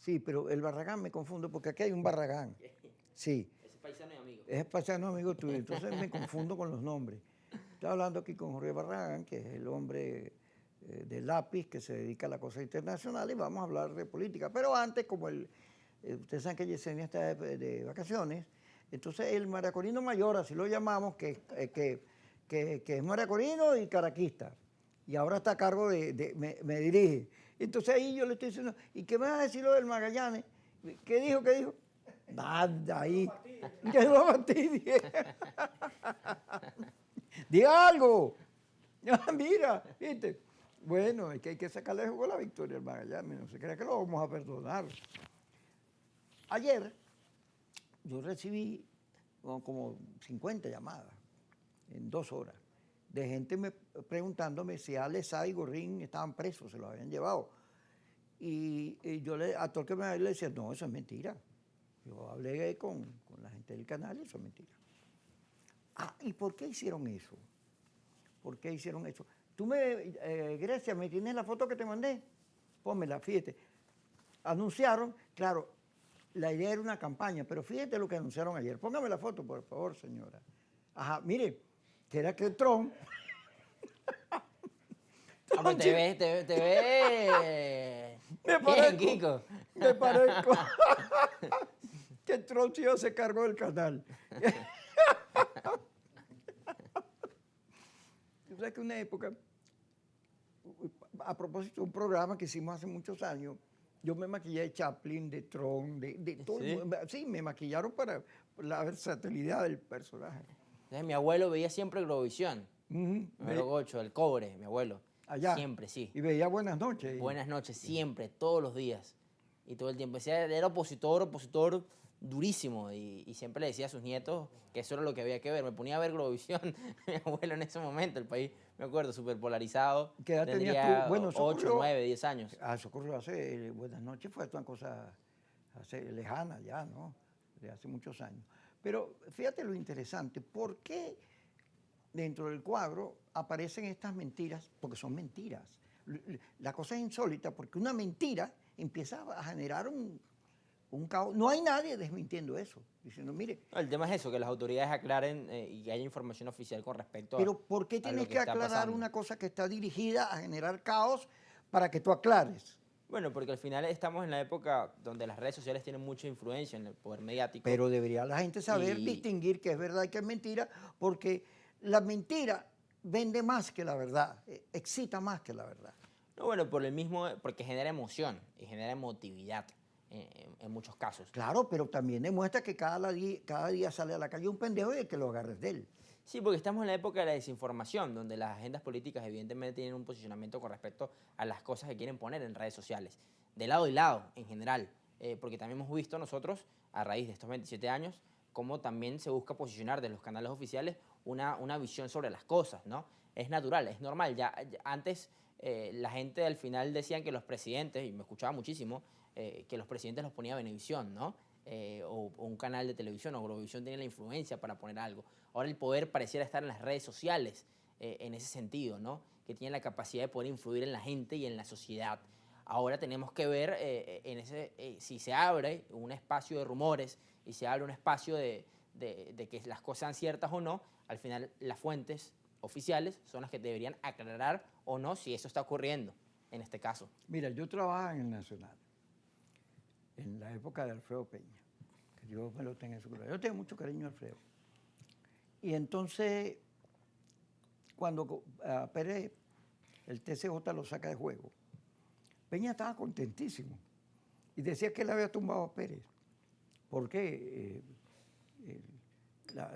Sí, pero el Barragán me confundo porque aquí hay un Barragán. Sí. Ese es paisano y amigo. Es paisano amigo tuyo, entonces me confundo con los nombres. Estoy hablando aquí con Jorge Barragán, que es el hombre de lápiz que se dedica a la cosa internacional y vamos a hablar de política. Pero antes, como ustedes saben que Yesenia está de vacaciones, entonces el maracorino mayor, así lo llamamos, que es maracorino y caraquista. Y ahora está a cargo me dirige. Entonces ahí yo le estoy diciendo, ¿y qué me vas a decir lo del Magallanes? ¿Qué dijo? ¿Qué dijo? Nada, ahí. Ya lo batí. Diga algo. Mira, ¿viste? Bueno, es que hay que sacarle jugo a la victoria al Magallanes. No se crea que lo vamos a perdonar. Ayer yo recibí como 50 llamadas en 2 horas de gente preguntándome si Alex Sá y Gorrín estaban presos, se los habían llevado. Y yo a todo el que me hablé le decía, no, eso es mentira. Yo hablé con la gente del canal y eso es mentira. Ah, ¿y por qué hicieron eso? ¿Por qué hicieron eso? Grecia, ¿me tienes la foto que te mandé? Pónmela, fíjate. Anunciaron, claro, la idea era una campaña, pero fíjate lo que anunciaron ayer. Póngame la foto, por favor, señora. Ajá, mire, que era que Trump... Ah, pues te ves Me bien, parezco, Kiko. me parezco que Trump sí se cargó del canal. Tú sabes que una época, a propósito de un programa que hicimos hace muchos años, yo me maquillé de Chaplin, de Tron, de todo. ¿Sí? Sí, me maquillaron para la versatilidad del personaje. Entonces, mi abuelo veía siempre Globovisión. Ujú, Mi abuelo Gocho, el cobre, mi abuelo. allá. Siempre, sí. Y veía Buenas noches. Buenas noches, siempre, todos los días. Y todo el tiempo. Decía, era opositor durísimo. Y siempre le decía a sus nietos que eso era lo que había que ver. Me ponía a ver Globovisión, mi abuelo en ese momento, el país, me acuerdo, súper polarizado. ¿Qué edad tenías Tendría tú? Bueno, eso 8, ocurrió, 9, 10 años. eso ocurrió hace, Buenas noches fue una cosa lejana ya, ¿no? De hace muchos años. Pero fíjate lo interesante, ¿por qué dentro del cuadro aparecen estas mentiras? Porque son mentiras. La cosa es insólita porque una mentira empieza a generar un caos. No hay nadie desmintiendo eso, diciendo, mire, No, el tema es eso, que las autoridades aclaren y que haya información oficial con respecto pero ¿por qué a tienes lo que está aclarar pasando. una cosa que está dirigida a generar caos para que tú aclares? Bueno, porque al final estamos en la época donde las redes sociales tienen mucha influencia en el poder mediático. Pero debería la gente saber distinguir qué es verdad y qué es mentira, porque la mentira vende más que la verdad, excita más que la verdad. No, bueno, porque genera emoción y genera emotividad en muchos casos. Claro, pero también demuestra que cada día sale a la calle un pendejo y el que lo agarres de él. Sí, porque estamos en la época de la desinformación, donde las agendas políticas evidentemente tienen un posicionamiento con respecto a las cosas que quieren poner en redes sociales, de lado y lado en general, porque también hemos visto nosotros, a raíz de estos 27 años, cómo también se busca posicionar de los canales oficiales una visión sobre las cosas, ¿no? Es natural, es normal. Antes la gente al final decían que los presidentes, y me escuchaba muchísimo, que los presidentes los ponía Venevisión, ¿no? O un canal de televisión o Globovisión tenía la influencia para poner algo. Ahora el poder pareciera estar en las redes sociales en ese sentido, ¿no? Que tienen la capacidad de poder influir en la gente y en la sociedad. Ahora tenemos que ver si se abre un espacio de rumores y se abre un espacio de que las cosas sean ciertas o no, al final las fuentes oficiales son las que deberían aclarar o no si eso está ocurriendo en este caso. Mira, yo trabajaba en el Nacional, en la época de Alfredo Peña, que Dios me lo tenga en su gloria. Yo tengo mucho cariño a Alfredo. Y entonces, cuando Pérez, el TCJ lo saca de juego, Peña estaba contentísimo y decía que él había tumbado a Pérez. Porque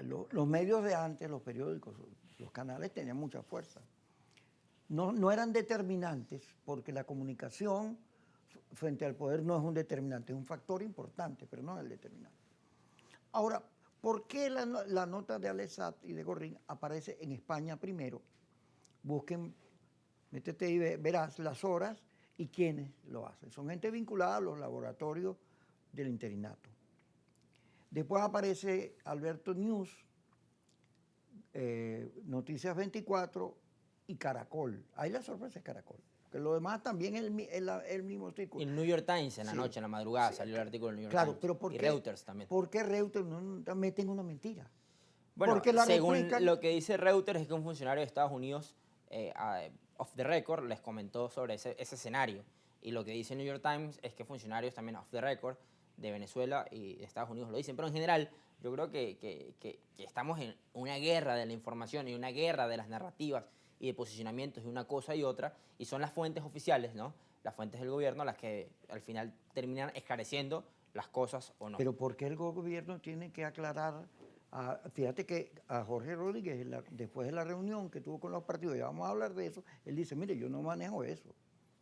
los medios de antes, los periódicos, los canales tenían mucha fuerza. No eran determinantes porque la comunicación frente al poder no es un determinante, es un factor importante, pero no es el determinante. Ahora, ¿por qué la nota de Alex Saab y de Gorrín aparece en España primero? Busquen, métete y verás las horas y quiénes lo hacen. Son gente vinculada a los laboratorios del interinato. Después aparece Alberto News, Noticias 24 y Caracol. Ahí la sorpresa es Caracol. que lo demás también es el mismo Y círculo. el New York Times en la Sí, noche, en la madrugada, sí, salió el artículo del New York claro, Times. pero Y Reuters también. ¿por qué Reuters no meten una mentira? Bueno, Porque la según replican. lo que dice Reuters es que un funcionario de Estados Unidos, off the record, les comentó sobre ese escenario. Y lo que dice el New York Times es que funcionarios también off the record de Venezuela y de Estados Unidos lo dicen. Pero en general, yo creo que estamos en una guerra de la información y una guerra de las narrativas y de posicionamientos de una cosa y otra. Y son las fuentes oficiales, ¿no? Las fuentes del gobierno las que al final terminan esclareciendo las cosas o no. Pero ¿por qué el gobierno tiene que aclarar? Fíjate que a Jorge Rodríguez, después de la reunión que tuvo con los partidos, ya vamos a hablar de eso, él dice, mire, yo no manejo eso,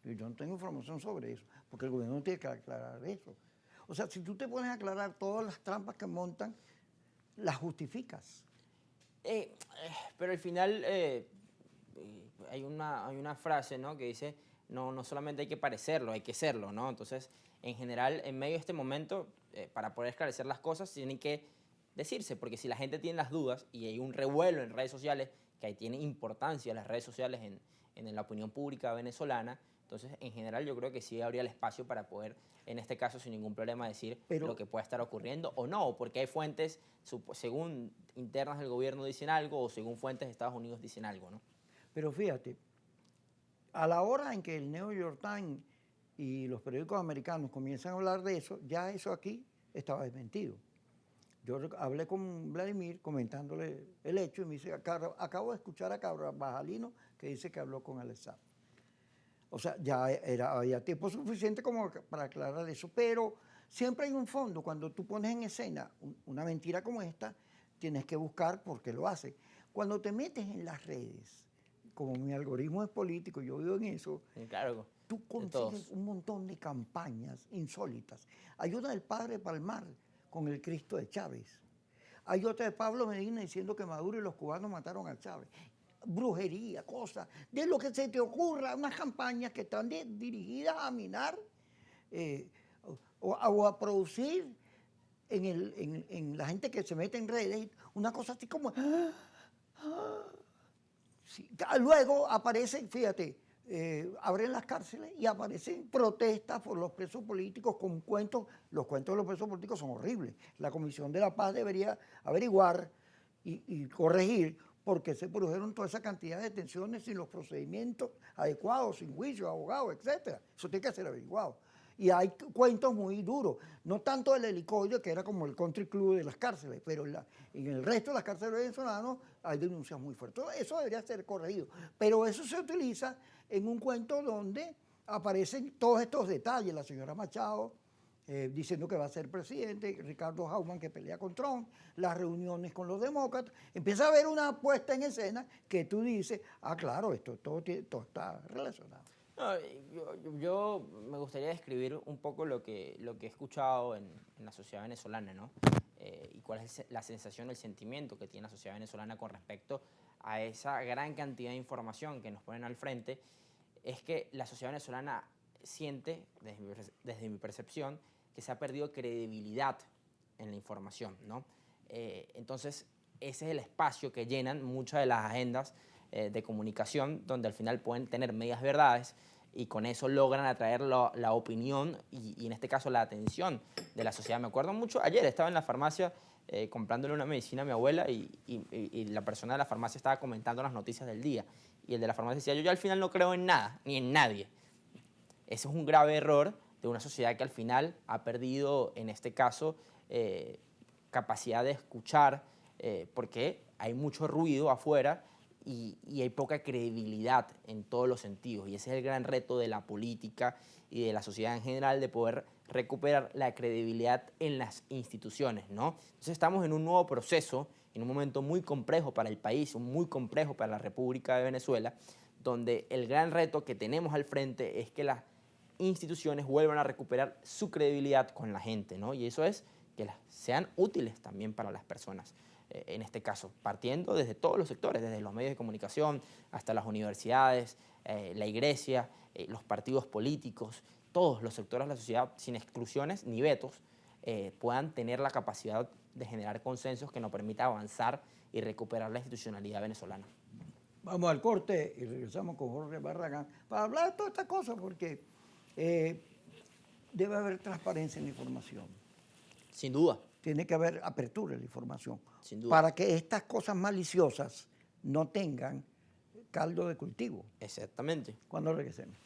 yo no tengo información sobre eso, porque el gobierno tiene que aclarar eso. O sea, si tú te pones a aclarar todas las trampas que montan, las justificas. Pero al final hay una frase, ¿no? Que dice, no solamente hay que parecerlo, hay que serlo, ¿no? Entonces, en general, en medio de este momento, para poder esclarecer las cosas, tienen que decirse, porque si la gente tiene las dudas y hay un revuelo en redes sociales, que ahí tiene importancia las redes sociales en la opinión pública venezolana, entonces, en general, yo creo que sí habría el espacio para poder, en este caso, sin ningún problema, decir lo que pueda estar ocurriendo o no, porque hay fuentes, según internas del gobierno dicen algo o según fuentes de Estados Unidos dicen algo, ¿no? Pero fíjate, a la hora en que el New York Times y los periódicos americanos comienzan a hablar de eso, ya eso aquí estaba desmentido. Yo hablé con Vladimir comentándole el hecho y me dice, acabo de escuchar a Carvajalino que dice que habló con Alessandro. O sea, ya había tiempo suficiente como para aclarar eso, pero siempre hay un fondo. Cuando tú pones en escena una mentira como esta, tienes que buscar por qué lo hace. Cuando te metes en las redes, como mi algoritmo es político, yo vivo en eso, Claro, tú consigues un montón de campañas insólitas. Hay una del padre Palmar con el Cristo de Chávez. Hay otra de Pablo Medina diciendo que Maduro y los cubanos mataron a Chávez. Brujería, cosas, de lo que se te ocurra, unas campañas que están dirigidas a minar o a producir en la gente que se mete en redes una cosa así como... Sí. Luego aparecen, fíjate, abren las cárceles y aparecen protestas por los presos políticos con cuentos. Los cuentos de los presos políticos son horribles. La Comisión de la Paz debería averiguar y corregir por qué se produjeron toda esa cantidad de detenciones sin los procedimientos adecuados, sin juicio, abogados, etc. Eso tiene que ser averiguado. Y hay cuentos muy duros, no tanto el helicoide, que era como el country club de las cárceles, pero en el resto de las cárceles venezolanas hay denuncias muy fuertes. Eso debería ser corregido, pero eso se utiliza en un cuento donde aparecen todos estos detalles, la señora Machado diciendo que va a ser presidente, Ricardo Jauman que pelea con Trump, las reuniones con los demócratas, empieza a haber una puesta en escena que tú dices, claro, todo está relacionado. No, yo me gustaría describir un poco lo que he escuchado en la sociedad venezolana, ¿no? Y cuál es la sensación, el sentimiento que tiene la sociedad venezolana con respecto a esa gran cantidad de información que nos ponen al frente. Es que la sociedad venezolana siente, desde mi percepción, que se ha perdido credibilidad en la información, ¿no? Entonces, ese es el espacio que llenan muchas de las agendas de comunicación, donde al final pueden tener medias verdades y con eso logran atraer la opinión y en este caso la atención de la sociedad. Me acuerdo mucho, ayer estaba en la farmacia comprándole una medicina a mi abuela y la persona de la farmacia estaba comentando las noticias del día y el de la farmacia decía, yo ya al final no creo en nada, ni en nadie. Ese es un grave error de una sociedad que al final ha perdido, en este caso, capacidad de escuchar, porque hay mucho ruido afuera y hay poca credibilidad en todos los sentidos. Y ese es el gran reto de la política y de la sociedad en general, de poder recuperar la credibilidad en las instituciones, ¿no? Entonces estamos en un nuevo proceso, en un momento muy complejo para el país, muy complejo para la República de Venezuela, donde el gran reto que tenemos al frente es que las instituciones vuelvan a recuperar su credibilidad con la gente, ¿no? Y eso es que sean útiles también para las personas. En este caso, partiendo desde todos los sectores, desde los medios de comunicación hasta las universidades, la iglesia, los partidos políticos, todos los sectores de la sociedad, sin exclusiones ni vetos, puedan tener la capacidad de generar consensos que nos permita avanzar y recuperar la institucionalidad venezolana. Vamos al corte y regresamos con Jorge Barragán para hablar de todas estas cosas, porque debe haber transparencia en la información. Sin duda. Tiene que haber apertura en la información. Sin duda. Para que estas cosas maliciosas no tengan caldo de cultivo. Exactamente. Cuando regresemos.